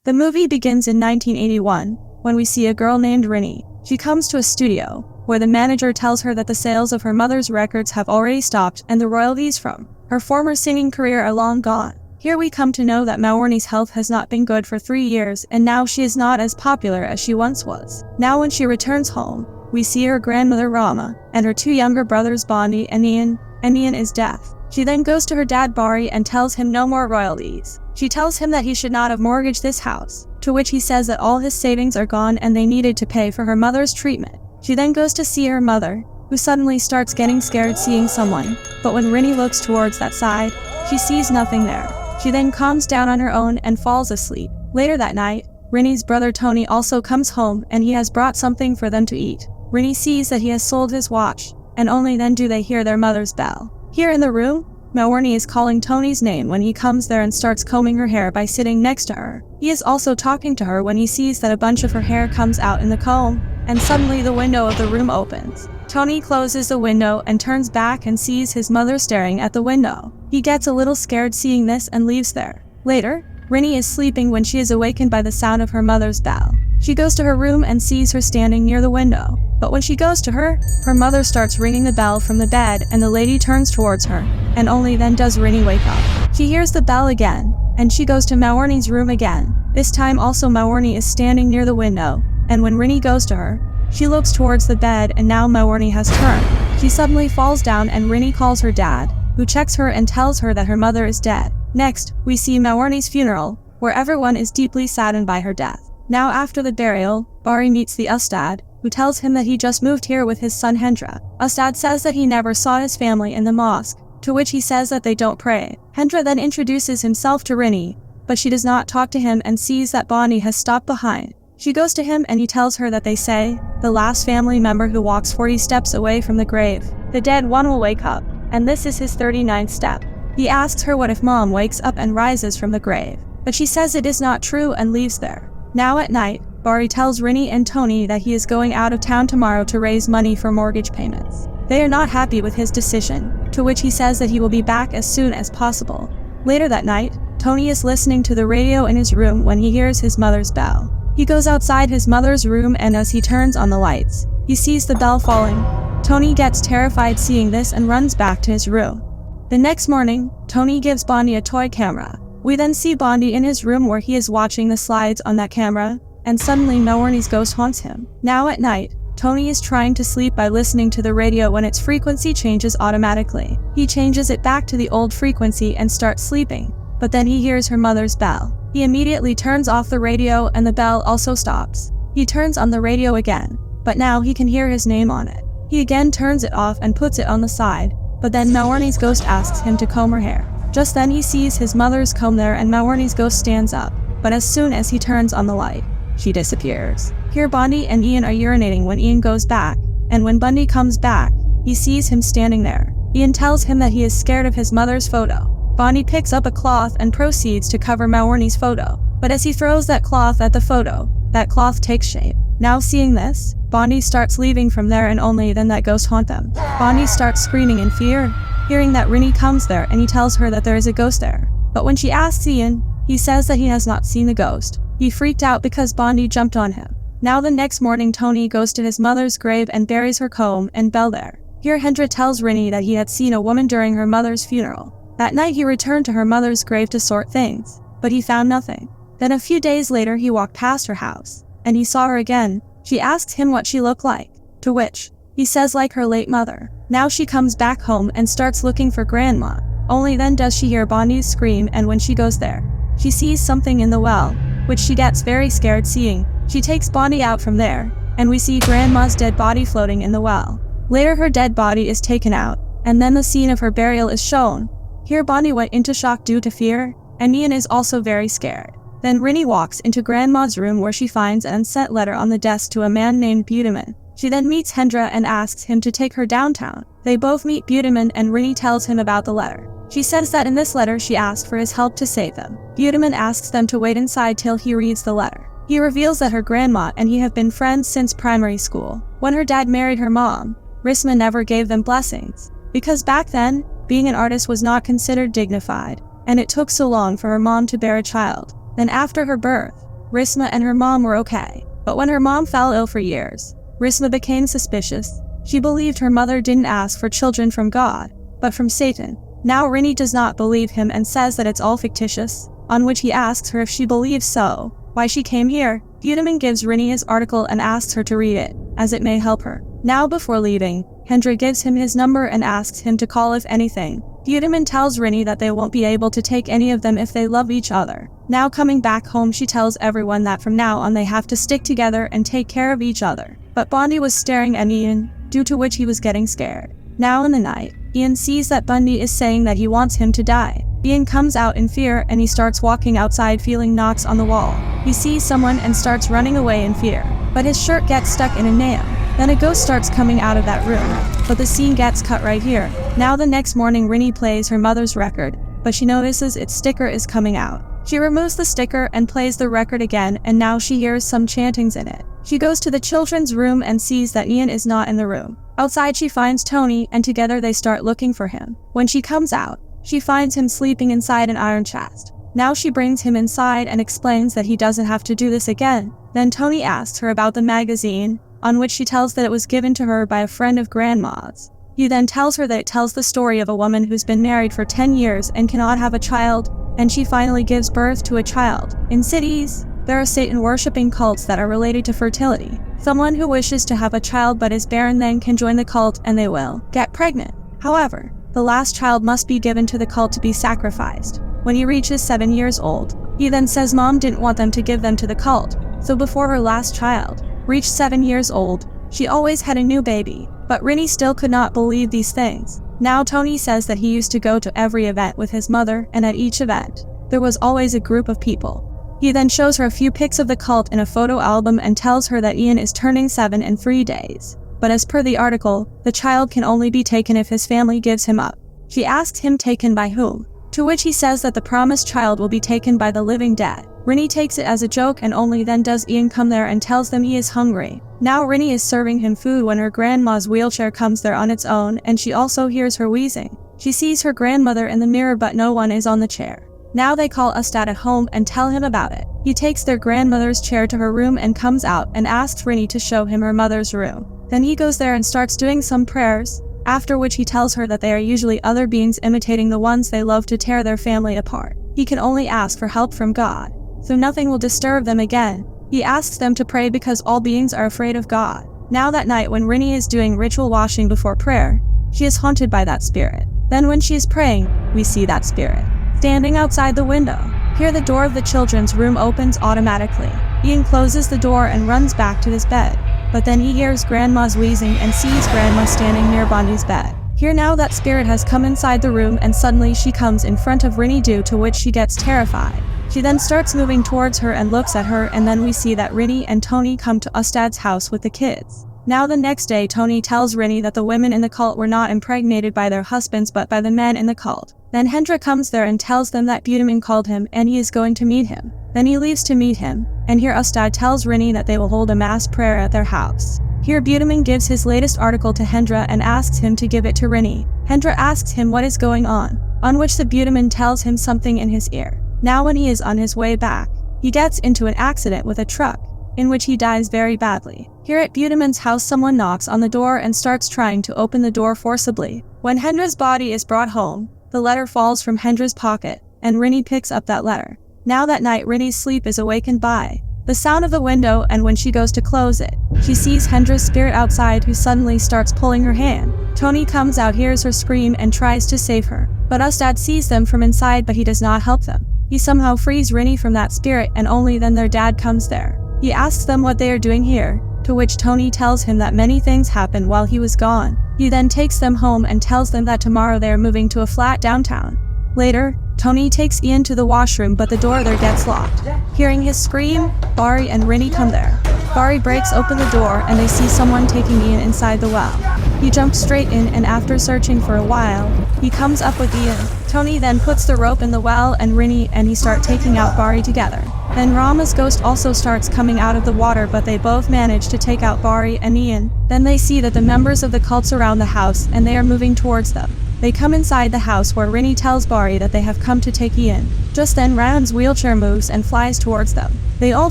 The movie begins in 1981, when we see a girl named Rinny. She comes to a studio, where the manager tells her that the sales of her mother's records have already stopped and the royalties from her former singing career are long gone. Here we come to know that Mawrni's health has not been good for 3 years and now she is not as popular as she once was. Now when she returns home, we see her grandmother Rama, and her 2 younger brothers Bondi and Ian is deaf. She then goes to her dad Bari and tells him no more royalties. She tells him that he should not have mortgaged this house, to which he says that all his savings are gone and they needed to pay for her mother's treatment. She then goes to see her mother, who suddenly starts getting scared seeing someone, but when Rinny looks towards that side, she sees nothing there. She then calms down on her own and falls asleep. Later that night, Rinny's brother Tony also comes home and he has brought something for them to eat. Rinny sees that he has sold his watch, and only then do they hear their mother's bell. Here in the room, Mawrni is calling Tony's name when he comes there and starts combing her hair by sitting next to her. He is also talking to her when he sees that a bunch of her hair comes out in the comb, and suddenly the window of the room opens. Tony closes the window and turns back and sees his mother staring at the window. He gets a little scared seeing this and leaves there. Later, Rinny is sleeping when she is awakened by the sound of her mother's bell. She goes to her room and sees her standing near the window. But when she goes to her mother starts ringing the bell from the bed and the lady turns towards her, and only then does Rinny wake up. She hears the bell again, and she goes to Mawrni's room again. This time also Mawrni is standing near the window, and when Rinny goes to her, she looks towards the bed and now Mawrni has turned. She suddenly falls down and Rinny calls her dad, who checks her and tells her that her mother is dead. Next, we see Mawrni's funeral, where everyone is deeply saddened by her death. Now after the burial, Bari meets the Ustad, who tells him that he just moved here with his son Hendra. Ustad says that he never saw his family in the mosque, to which he says that they don't pray. Hendra then introduces himself to Rinny, but she does not talk to him and sees that Bondi has stopped behind. She goes to him and he tells her that they say, the last family member who walks 40 steps away from the grave, the dead one will wake up, and this is his 39th step. He asks her what if mom wakes up and rises from the grave, but she says it is not true and leaves there. Now at night, Bari tells Rinny and Tony that he is going out of town tomorrow to raise money for mortgage payments. They are not happy with his decision, to which he says that he will be back as soon as possible. Later that night, Tony is listening to the radio in his room when he hears his mother's bell. He goes outside his mother's room and as he turns on the lights, he sees the bell falling. Tony gets terrified seeing this and runs back to his room. The next morning, Tony gives Bondi a toy camera. We then see Bondi in his room where he is watching the slides on that camera, and suddenly Mawrni's ghost haunts him. Now at night, Tony is trying to sleep by listening to the radio when its frequency changes automatically. He changes it back to the old frequency and starts sleeping, but then he hears her mother's bell. He immediately turns off the radio and the bell also stops. He turns on the radio again, but now he can hear his name on it. He again turns it off and puts it on the side, but then Mawrni's ghost asks him to comb her hair. Just then he sees his mother's comb there and Mawrni's ghost stands up, but as soon as he turns on the light, she disappears. Here Bondi and Ian are urinating when Ian goes back, and when Bondi comes back, he sees him standing there. Ian tells him that he is scared of his mother's photo. Bondi picks up a cloth and proceeds to cover Mawrni's photo, but as he throws that cloth at the photo, that cloth takes shape. Now seeing this, Bondi starts leaving from there and only then that ghost haunts them. Bondi starts screaming in fear, hearing that Rinny comes there and he tells her that there is a ghost there. But when she asks Ian, he says that he has not seen the ghost. He freaked out because Bondi jumped on him. Now the next morning Tony goes to his mother's grave and buries her comb and bell there. Here Hendra tells Rinny that he had seen a woman during her mother's funeral. That night he returned to her mother's grave to sort things, but he found nothing. Then a few days later he walked past her house, and he saw her again. She asks him what she looked like, to which he says like her late mother. Now she comes back home and starts looking for grandma. Only then does she hear Bondi's scream, and when she goes there, she sees something in the well, which she gets very scared seeing. She takes Bondi out from there, and we see grandma's dead body floating in the well. Later her dead body is taken out, and then the scene of her burial is shown. Here Bondi went into shock due to fear, and Ian is also very scared. Then Rinny walks into grandma's room where she finds an unsent letter on the desk to a man named Budaman. She then meets Hendra and asks him to take her downtown. They both meet Budaman and Rinny tells him about the letter. She says that in this letter she asked for his help to save them. Budaman asks them to wait inside till he reads the letter. He reveals that her grandma and he have been friends since primary school. When her dad married her mom, Risma never gave them blessings, because back then, being an artist was not considered dignified, and it took so long for her mom to bear a child. Then after her birth, Risma and her mom were okay. But when her mom fell ill for years, Risma became suspicious. She believed her mother didn't ask for children from God, but from Satan. Now Rini does not believe him and says that it's all fictitious, on which he asks her if she believes so, why she came here. 𝐕𝐈𝐃 gives Rini his article and asks her to read it, as it may help her. Now before leaving, Hendra gives him his number and asks him to call if anything. 𝐕𝐈𝐃 tells Rini that they won't be able to take any of them if they love each other. Now coming back home, she tells everyone that from now on they have to stick together and take care of each other. But Bundy was staring at Ian, due to which he was getting scared. Now in the night, Ian sees that Bundy is saying that he wants him to die. Ian comes out in fear and he starts walking outside feeling knocks on the wall. He sees someone and starts running away in fear. But his shirt gets stuck in a nail. Then a ghost starts coming out of that room. But the scene gets cut right here. Now the next morning Rini plays her mother's record, but she notices its sticker is coming out. She removes the sticker and plays the record again, and now she hears some chantings in it. She goes to the children's room and sees that Ian is not in the room. Outside she finds Tony and together they start looking for him. When she comes out, she finds him sleeping inside an iron chest. Now she brings him inside and explains that he doesn't have to do this again. Then Tony asks her about the magazine, on which she tells that it was given to her by a friend of Grandma's. He then tells her that it tells the story of a woman who's been married for 10 years and cannot have a child, and she finally gives birth to a child. In cities, there are Satan-worshipping cults that are related to fertility. Someone who wishes to have a child but is barren then can join the cult and they will get pregnant. However, the last child must be given to the cult to be sacrificed. When he reaches 7 years old, he then says mom didn't want them to give them to the cult, so before her last child reached 7 years old, she always had a new baby. But Rini still could not believe these things. Now Tony says that he used to go to every event with his mother, and at each event, there was always a group of people. He then shows her a few pics of the cult in a photo album and tells her that Ian is turning 7 in 3 days. But as per the article, the child can only be taken if his family gives him up. She asks him taken by whom, to which he says that the promised child will be taken by the living dead. Rini takes it as a joke and only then does Ian come there and tells them he is hungry. Now Rini is serving him food when her grandma's wheelchair comes there on its own and she also hears her wheezing. She sees her grandmother in the mirror but no one is on the chair. Now they call Ustad at home and tell him about it. He takes their grandmother's chair to her room and comes out and asks Rini to show him her mother's room. Then he goes there and starts doing some prayers, after which he tells her that they are usually other beings imitating the ones they love to tear their family apart. He can only ask for help from God, so nothing will disturb them again. He asks them to pray because all beings are afraid of God. Now that night when Rini is doing ritual washing before prayer, she is haunted by that spirit. Then when she is praying, we see that spirit standing outside the window. Here the door of the children's room opens automatically. Ian closes the door and runs back to his bed. But then he hears Grandma's wheezing and sees Grandma standing near Bundy's bed. Here now that spirit has come inside the room and suddenly she comes in front of Rini, due to which she gets terrified. She then starts moving towards her and looks at her, and then we see that Rini and Tony come to Ustad's house with the kids. Now the next day Tony tells Rini that the women in the cult were not impregnated by their husbands but by the men in the cult. Then Hendra comes there and tells them that 𝐕𝐈𝐃 called him and he is going to meet him. Then he leaves to meet him, and here Ustad tells Rini that they will hold a mass prayer at their house. Here 𝐕𝐈𝐃 gives his latest article to Hendra and asks him to give it to Rini. Hendra asks him what is going on which the 𝐕𝐈𝐃 tells him something in his ear. Now when he is on his way back, he gets into an accident with a truck, in which he dies very badly. Here at 𝐕𝐈𝐃's house someone knocks on the door and starts trying to open the door forcibly. When Hendra's body is brought home, the letter falls from Hendra's pocket, and Rini picks up that letter. Now that night Rini's sleep is awakened by the sound of the window, and when she goes to close it, she sees Hendra's spirit outside who suddenly starts pulling her hand. Tony comes out, hears her scream and tries to save her, but Ustad sees them from inside but he does not help them. He somehow frees Rini from that spirit and only then their dad comes there. He asks them what they are doing here, to which Tony tells him that many things happened while he was gone. He then takes them home and tells them that tomorrow they are moving to a flat downtown. Later, Tony takes Ian to the washroom but the door there gets locked. Hearing his scream, Bari and Rini come there. Bari breaks open the door and they see someone taking Ian inside the well. He jumps straight in and after searching for a while, he comes up with Ian. Tony then puts the rope in the well and Rini and he start taking out Bari together. Then Rama's ghost also starts coming out of the water but they both manage to take out Bari and Ian. Then they see that the members of the cult surround the house and they are moving towards them. They come inside the house where Rini tells Bari that they have come to take Ian. Just then Ryan's wheelchair moves and flies towards them. They all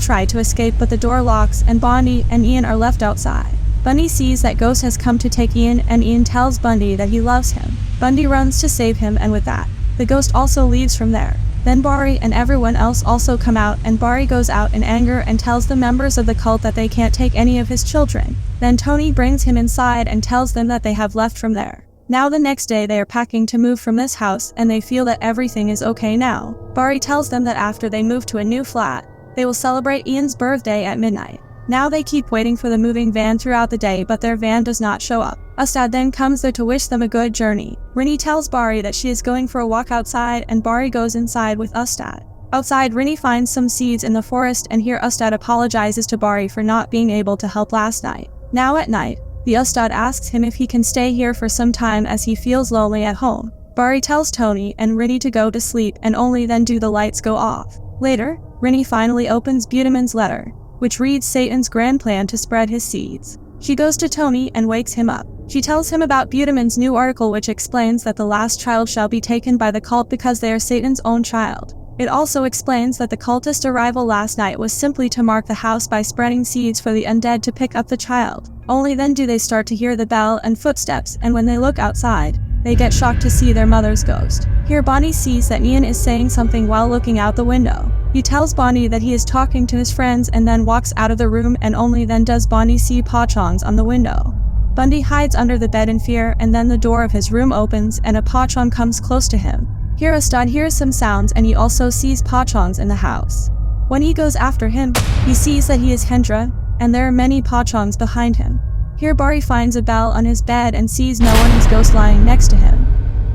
try to escape but the door locks and Bundy and Ian are left outside. Bundy sees that Ghost has come to take Ian and Ian tells Bundy that he loves him. Bundy runs to save him and with that, the Ghost also leaves from there. Then Barry and everyone else also come out and Barry goes out in anger and tells the members of the cult that they can't take any of his children. Then Tony brings him inside and tells them that they have left from there. Now the next day they are packing to move from this house and they feel that everything is okay now. Barry tells them that after they move to a new flat, they will celebrate Ian's birthday at midnight. Now they keep waiting for the moving van throughout the day but their van does not show up. Ustad then comes there to wish them a good journey. Rini tells Barry that she is going for a walk outside and Barry goes inside with Ustad. Outside Rini finds some seeds in the forest and here Ustad apologizes to Barry for not being able to help last night. Now at night, the Ustad asks him if he can stay here for some time as he feels lonely at home. Barry tells Tony and Rini to go to sleep and only then do the lights go off. Later, Rini finally opens Buteman's letter, which reads Satan's grand plan to spread his seeds. She goes to Tony and wakes him up. She tells him about Buteman's new article which explains that the last child shall be taken by the cult because they are Satan's own child. It also explains that the cultist arrival last night was simply to mark the house by spreading seeds for the undead to pick up the child. Only then do they start to hear the bell and footsteps and when they look outside, they get shocked to see their mother's ghost. Here Bonnie sees that Ian is saying something while looking out the window. He tells Bonnie that he is talking to his friends and then walks out of the room and only then does Bonnie see Pachongs on the window. Bundy hides under the bed in fear and then the door of his room opens and a Pachong comes close to him. Here Ustad hears some sounds and he also sees Pachongs in the house. When he goes after him, he sees that he is Hendra and there are many Pachongs behind him. Here Barry finds a bell on his bed and sees Melanie ghost lying next to him.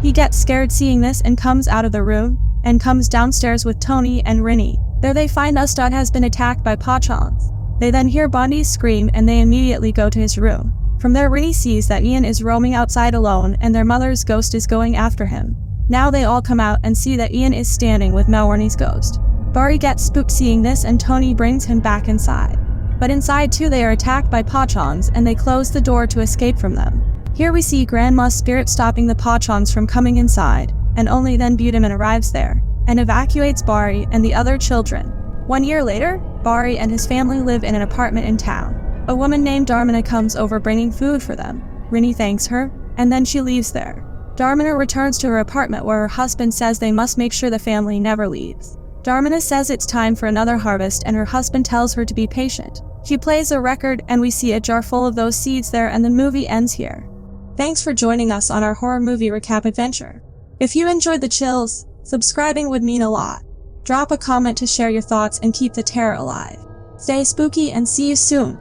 He gets scared seeing this and comes out of the room and comes downstairs with Tony and Rini. There they find Ustad has been attacked by Pachongs. They then hear Bondy scream and they immediately go to his room. From there Rini sees that Ian is roaming outside alone and their mother's ghost is going after him. Now they all come out and see that Ian is standing with Melwarney's ghost. Barry gets spooked seeing this and Tony brings him back inside. But inside too they are attacked by Pachongs and they close the door to escape from them. Here we see Grandma's spirit stopping the Pachongs from coming inside, and only then Buteman arrives there, and evacuates Barry and the other children. 1 year later, Barry and his family live in an apartment in town. A woman named Darmina comes over bringing food for them. Rini thanks her, and then she leaves there. Darmina returns to her apartment where her husband says they must make sure the family never leaves. Darmina says it's time for another harvest and her husband tells her to be patient. She plays a record and we see a jar full of those seeds there and the movie ends here. Thanks for joining us on our horror movie recap adventure. If you enjoyed the chills, subscribing would mean a lot. Drop a comment to share your thoughts and keep the terror alive. Stay spooky and see you soon.